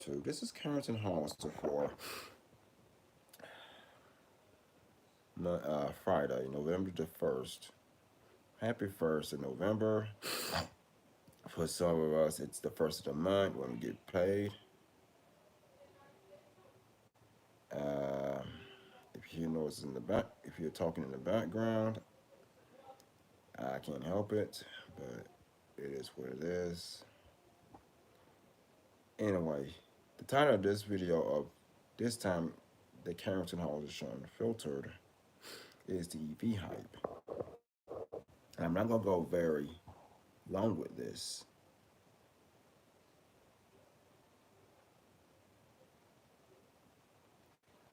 YouTube. This is Carrington Hollister for Friday, November the 1st. Happy 1st of November. For some of us, it's the 1st of the month when we get paid. Uh, if you notice in the back, if you're talking in the background, I can't help it, but it is what it is. Anyway, the title of this video of this time, the Carrington Hollister show Unfiltered, is the EV hype. And I'm not gonna go very long with this.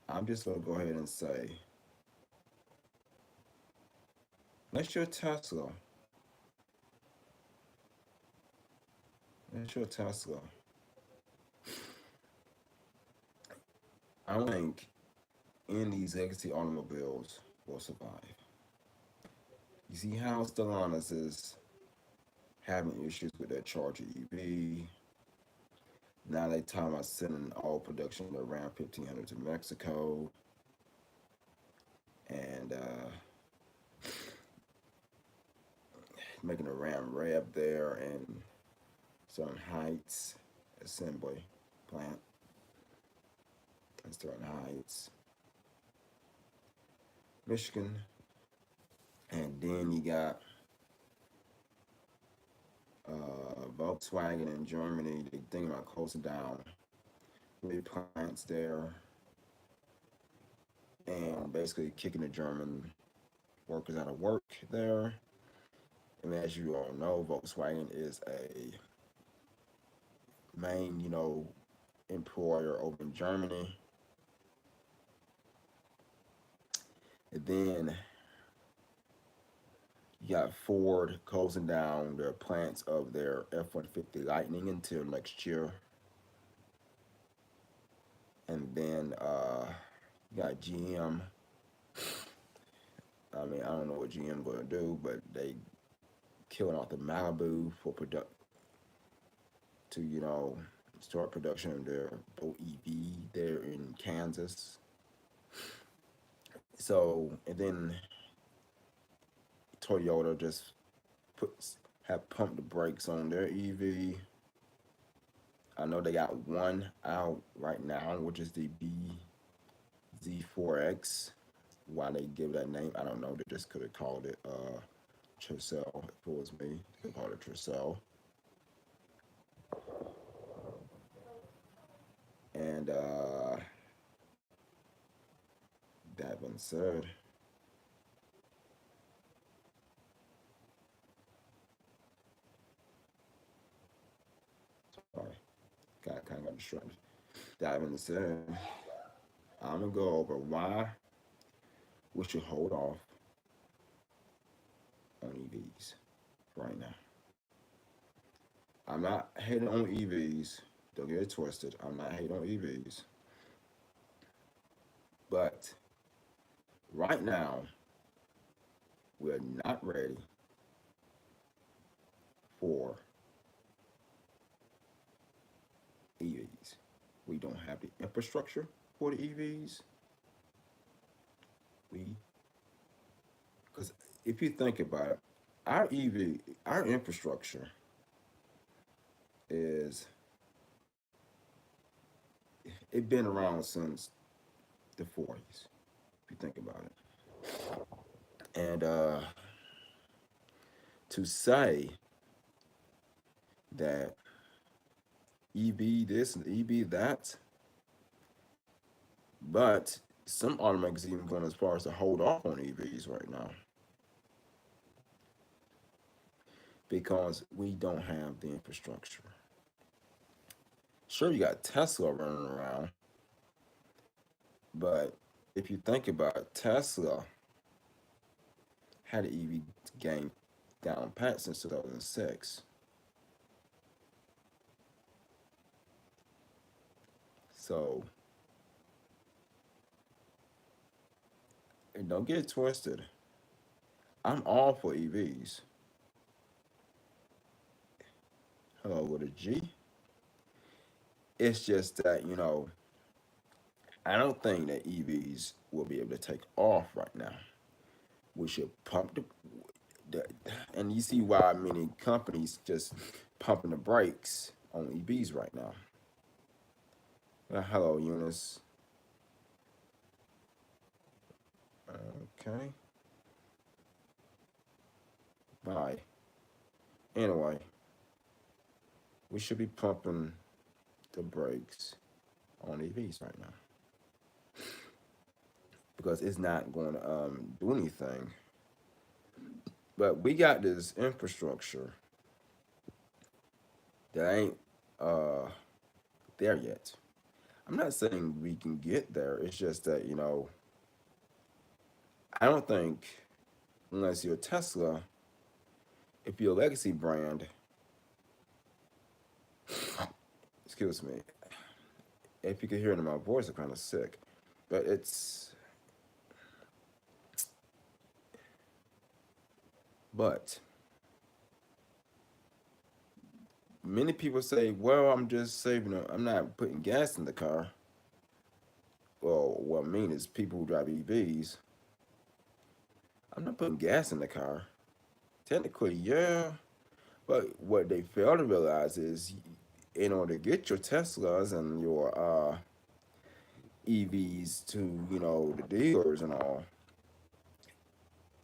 I'm just gonna go ahead and say, let's your Tesla. Let's your Tesla. I don't think any of these legacy automobiles will survive. You see how Stellantis is having issues with their Charger EV. Now they talking about sending all production around 1500 to Mexico, and making a Ram Rev there and Southern Heights assembly plant in Sterling Heights, Michigan. And then you got Volkswagen in Germany. They thinking about closing down three plants there and basically kicking the German workers out of work there. And as you all know, Volkswagen is a main, employer over in Germany. And then you got Ford closing down their plants of their F-150 Lightning until next year. And then you got GM. I mean, I don't know what GM going to do, but they killing off the Malibu for to start production of their EV there in Kansas. So, and then Toyota just have pumped the brakes on their EV. I know they got one out right now, which is the BZ4X. Why they give that name, I don't know. They just could have called it Tercel. If it was me, they could call it Tercel. And that being said, sorry, kind of got distracted. That being said, I'm gonna go over why we should hold off on EVs right now. I'm not hating on EVs. Don't get it twisted. I'm not hating on EVs. But right now, we're not ready for EVs. We don't have the infrastructure for the EVs. Because if you think about it, our infrastructure is, it been around since the 40s, if you think about it. And to say that EV this and EV that, but some automakers even going as far as to hold off on EVs right now because we don't have the infrastructure. Sure, you got Tesla running around, but if you think about it, Tesla had an EV game down pat since 2006. So, and don't get it twisted. I'm all for EVs. Hello with a G. It's just that, I don't think that EVs will be able to take off right now. We should pump the and you see why many companies just pumping the brakes on EVs right now. Hello, Eunice. Okay. Bye. Anyway, we should be pumping the brakes on EVs right now because it's not going to do anything. But we got this infrastructure that ain't uh, there yet. I'm not saying we can get there. It's just that, I don't think, unless you're Tesla, if you're a legacy brand, excuse me, if you can hear it in my voice, I'm kind of sick. But but many people say, well, I'm just saving, I'm not putting gas in the car. Well, what I mean is people who drive EVs, I'm not putting gas in the car. Technically, yeah. But what they fail to realize is in order to get your Teslas and your EVs to, the dealers and all,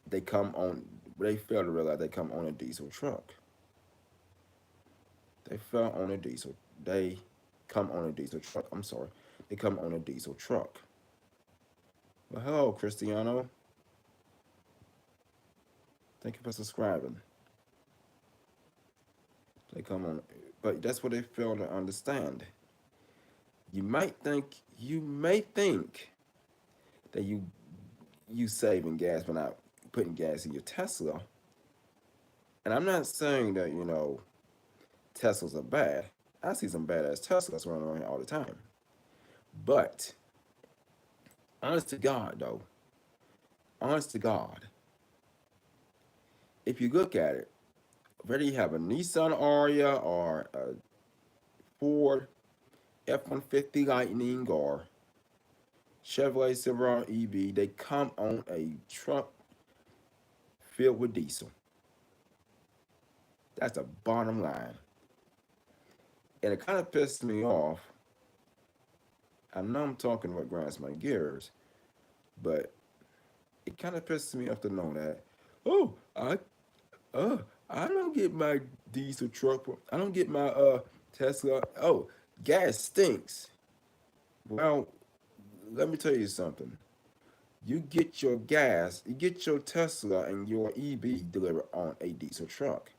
they come on, they fail to realize they come on a diesel truck. They fell on a diesel. They come on a diesel truck. I'm sorry. They come on a diesel truck. Well, hello, Cristiano. Thank you for subscribing. They come on, but that's what they fail to understand. You may think that you saving gas by not putting gas in your Tesla. And I'm not saying that Teslas are bad. I see some badass Teslas running around here all the time. But honest to God, though, honest to God, if you look at it, whether you have a Nissan Aria or a Ford F-150 Lightning or Chevrolet Silverado EV, they come on a truck filled with diesel. That's the bottom line. And it kind of pisses me off. I know I'm talking what grinds my gears, but it kind of pisses me off to know that, oh, uh, I don't get my diesel truck. I don't get my Tesla. Oh, gas stinks. Well, let me tell you something. You get your gas, you get your Tesla and your EV delivered on a diesel truck.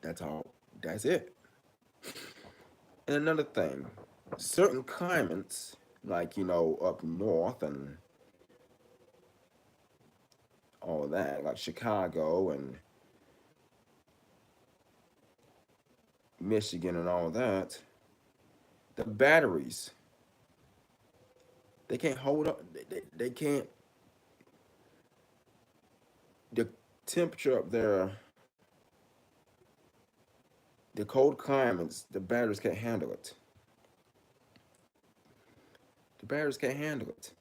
That's all. That's it. And another thing, certain climates, like up north and all that, like Chicago and Michigan and all that, the batteries, they can't hold up. They can't. The temperature up there, the cold climates, the batteries can't handle it. The batteries can't handle it.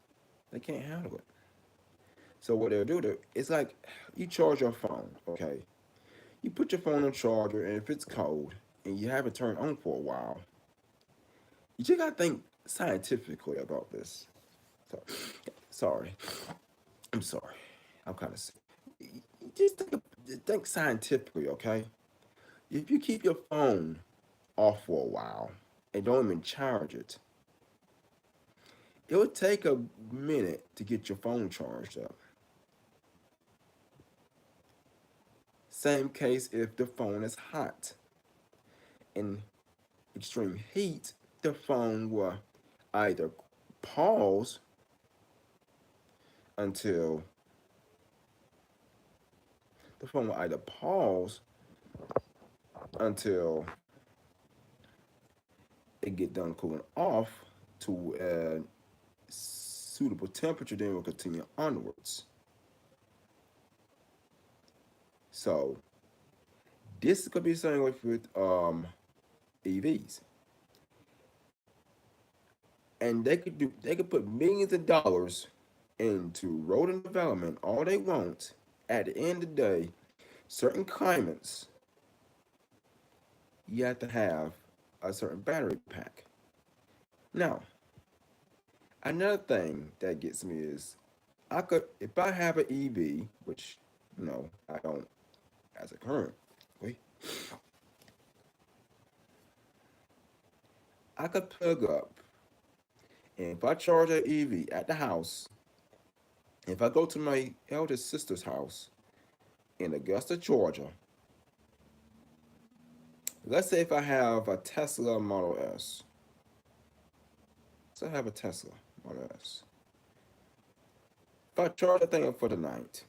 They can't handle it. So what they'll do, it's like you charge your phone, okay? You put your phone on charger, and if it's cold and you haven't turned on for a while, you just gotta think scientifically about this. So, sorry, I'm sorry. I'm kind of sick. Just think scientifically, okay? If you keep your phone off for a while and don't even charge it, it would take a minute to get your phone charged up. Same case if the phone is hot. In extreme heat, the phone will either pause until the phone will either pause until it get done cooling off to a suitable temperature, then will continue onwards. So this could be something with EVs, and they could put millions of dollars into road and development all they want. At the end of the day, certain climates you have to have a certain battery pack. Now, another thing that gets me is I could if I have an EV, which I don't as a current, wait, I could plug up and if I charge an EV at the house, if I go to my eldest sister's house in Augusta, Georgia, let's say if I have a Tesla Model S, so I have a Tesla Model S. If I charge that thing up for the night,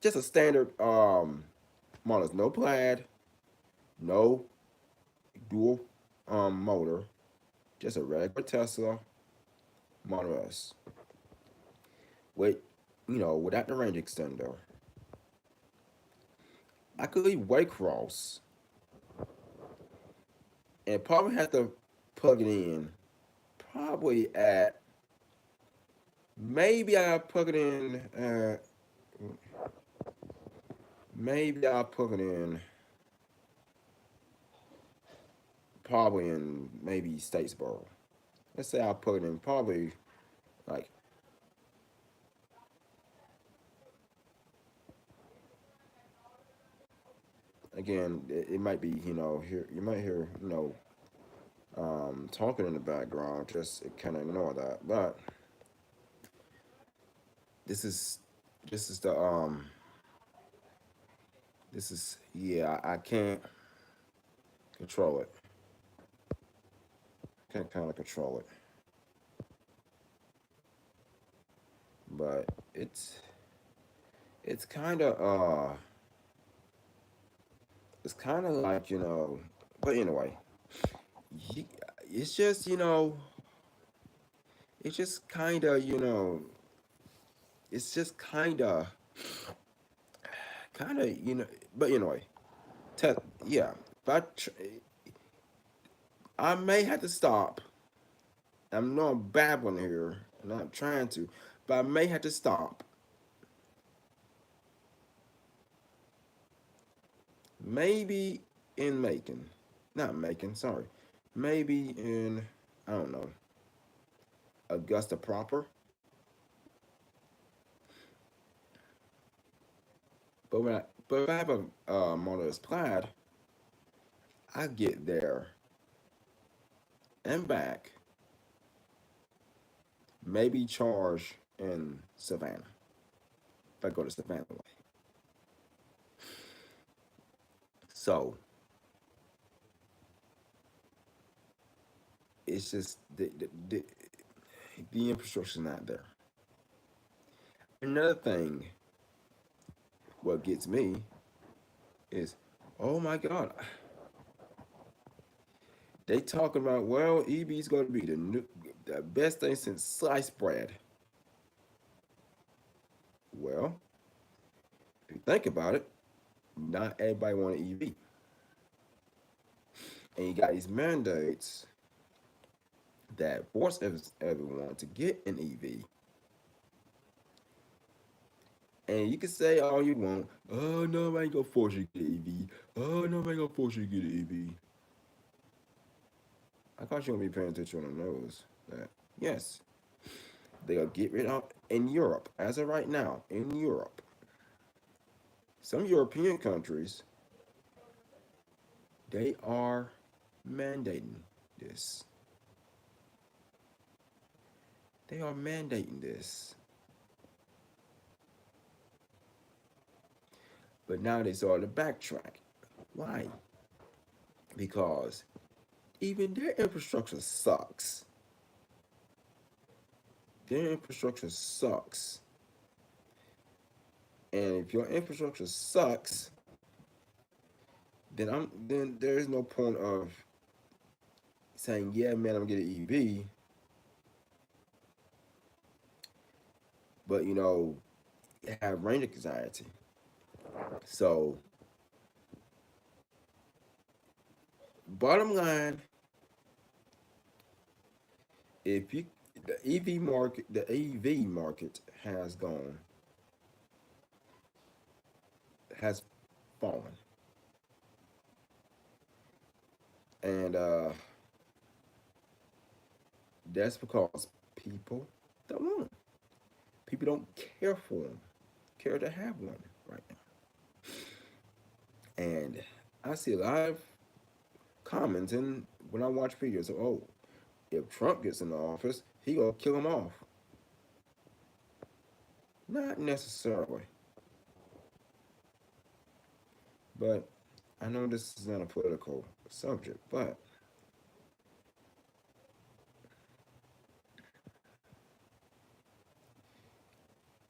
just a standard model, no plaid, no dual motor, just a regular Tesla Model S with without the range extender. I could leave Waycross and probably have to plug it in probably at maybe I'll plug it in maybe I'll plug it in probably in maybe Statesboro. Let's say I'll put it in probably like again it might be here you might hear talking in the background, just kind of ignore that. But this is this is the this is yeah, I can't control it. Can't kind of control it. But it's kind of it's kind of like but anyway, you, it's just it's just kind of it's just kind of but anyway, te- yeah, but I may have to stop. I'm not babbling here, and I'm trying to, but I may have to stop. Maybe in Macon, not Macon, sorry. Maybe in I don't know Augusta proper. But if I have a Model S Plaid, I get there and back. Maybe charge in Savannah if I go to Savannah way. So it's just the infrastructure's not there. Another thing, what gets me is, oh my God, they talking about EV's going to be the best thing since sliced bread. Well, if you think about it, not everybody want an EV, and you got these mandates that force everyone to get an EV. And you can say all you want. Oh no, I ain't gonna force you to get an EV. Oh no, I ain't gonna force you to get an EV. I thought you gonna be paying attention on the nose. That yes, they'll get rid of in Europe as of right now. In Europe, some European countries they are mandating this. They are mandating this. But now they start to backtrack. Why? Because even their infrastructure sucks. Their infrastructure sucks. And if your infrastructure sucks, then there is no point of saying, yeah, man, I'm getting EV, but have range anxiety. So bottom line, if you the EV market has fallen, and that's because people don't want them. People don't care for them, care to have one right now. And I see a lot of commenting when I watch videos of, oh, if Trump gets in the office, he gonna kill them off. Not necessarily, but I know this is not a political subject, but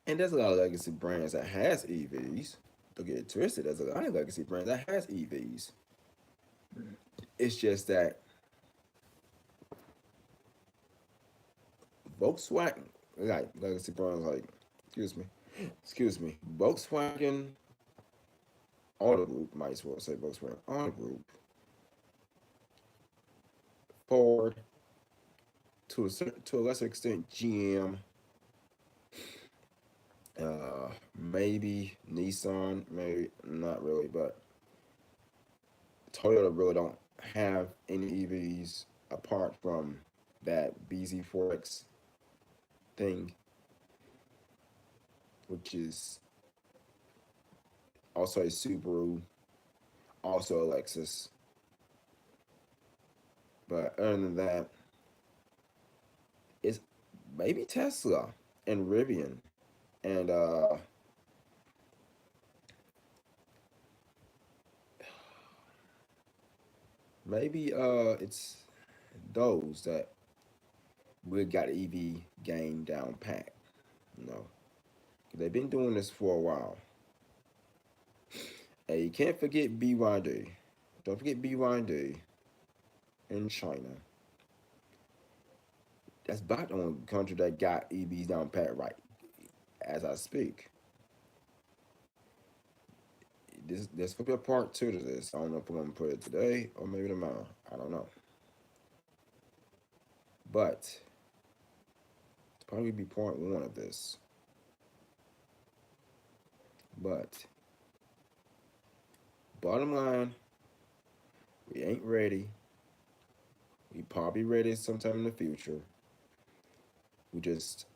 and there's a lot of legacy brands that has EVs. Don't get it twisted. There's a lot of legacy brands that has EVs. It's just that Volkswagen, like legacy brands, like excuse me, Volkswagen Auto Group, might as well say Volkswagen Auto Group, Ford, to a lesser extent, GM, maybe Nissan, maybe not really, but Toyota really don't have any EVs apart from that BZ4X thing, which is also a Subaru, also a Lexus. But other than that, it's maybe Tesla and Rivian and maybe it's those that we got EV game down pat. You know, they've been doing this for a while. And you can't forget BYD. Don't forget BYD in China. That's about the only country that got EVs down pat right as I speak. This could be a part two to this. I don't know if we're gonna put it today or maybe tomorrow. I don't know. But it's probably be part one of this. But bottom line, we ain't ready. We probably ready sometime in the future. We just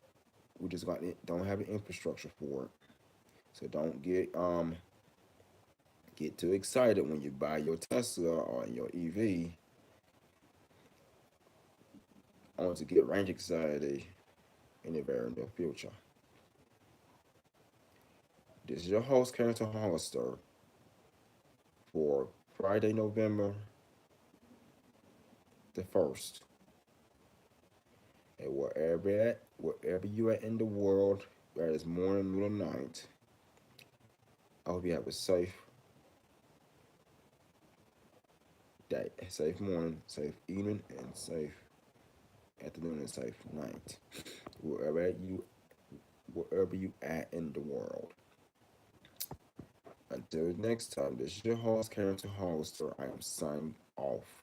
don't have an infrastructure for it. So don't get too excited when you buy your Tesla or your EV only to get range anxiety in the very near future. This is your host, Carrington Hollister, for Friday, November the 1st. And wherever you are in the world, whether it's morning, middle, night, I hope you have a safe day, safe morning, safe evening, and safe afternoon and safe night. Wherever you at in the world. Until next time, this is your host, Carrington Hollister. I am signing off.